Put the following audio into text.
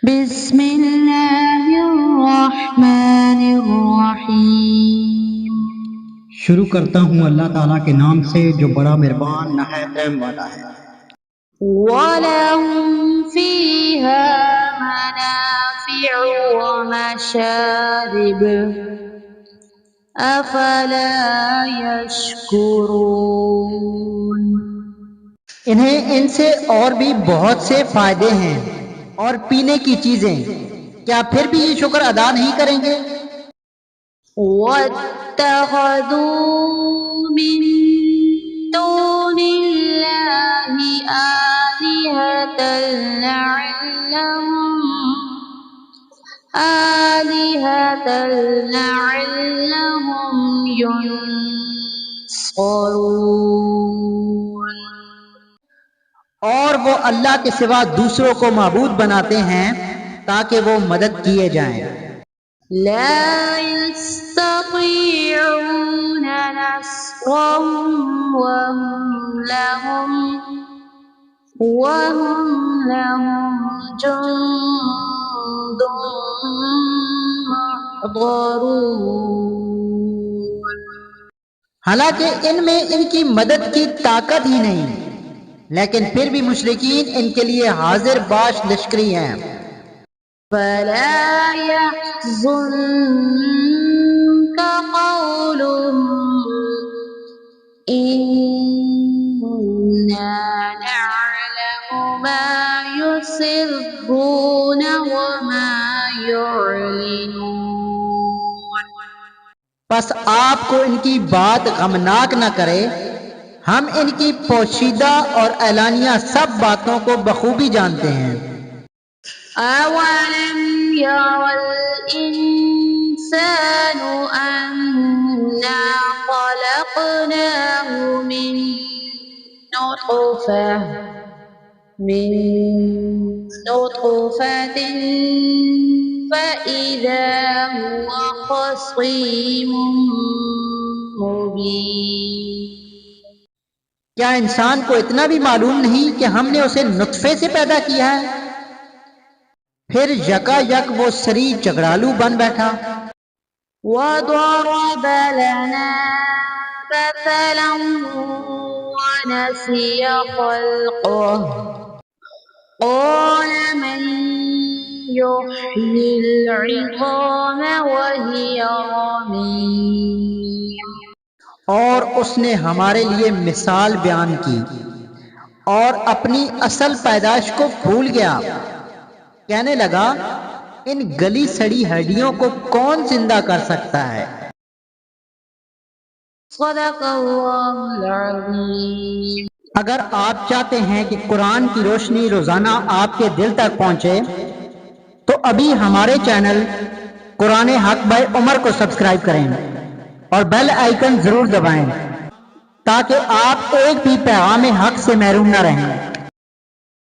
بسم اللہ الرحمن الرحیم۔ شروع کرتا ہوں اللہ تعالیٰ کے نام سے جو بڑا مہربان نہایت رحم والا ہے۔ وَلَهُمْ فِيهَا مَنَافِعُ وَمَشَارِبُ أَفَلَا يَشْكُرُونَ۔ انہیں ان سے اور بھی بہت سے فائدے ہیں اور پینے کی چیزیں، کیا پھر بھی یہ شکر ادا نہیں کریں گے؟ وَاتَّخَذُوا مِن دُونِ اللَّهِ آلِهَةً لَعَلَّهُمْ يُنصَرُونَ۔ اور وہ اللہ کے سوا دوسروں کو معبود بناتے ہیں تاکہ وہ مدد کیے جائیں۔ لا يستطيعون نصرهم وهم لهم جند محضرون۔ حالانکہ ان میں ان کی مدد کی طاقت ہی نہیں، لیکن پھر بھی مشرکین ان کے لیے حاضر باش لشکری ہیں۔ فَلَا يَحْزُنكَ قَوْلُهُمْ إِنَّا نَعْلَمُ مَا يُسِرُّونَ وَمَا يُعْلِنُونَ۔ پس آپ کو ان کی بات غمناک نہ کرے، ہم ان کی پوشیدہ اور اعلانیہ سب باتوں کو بخوبی جانتے ہیں۔ أَوَلَمْ يَرَ الْإِنسَانُ أَنَّا خَلَقْنَاهُ مِن نُطْفَةٍ فَإِذَا هُوَ خَصِيمٌ مُبِينٌ۔ کیا انسان کو اتنا بھی معلوم نہیں کہ ہم نے اسے نطفے سے پیدا کیا ہے، پھر یکا یک وہ سری جھگڑالو بن بیٹھا۔ وَضَرَبَ لَنَا مَثَلًا وَنَسِيَ خَلْقَهُ قَالَ مَن يُحْيِي الْعِظَامَ وَهِيَ رَمِيمٌ۔ اور اس نے ہمارے لیے مثال بیان کی اور اپنی اصل پیدائش کو بھول گیا، کہنے لگا ان گلی سڑی ہڈیوں کو کون زندہ کر سکتا ہے۔ صدق اللہ العظیم۔ اگر آپ چاہتے ہیں کہ قرآن کی روشنی روزانہ آپ کے دل تک پہنچے تو ابھی ہمارے چینل قرآن حق بائی عمر کو سبسکرائب کریں اور بیل آئیکن ضرور دبائیں تاکہ آپ ایک بھی پیغام حق سے محروم نہ رہیں۔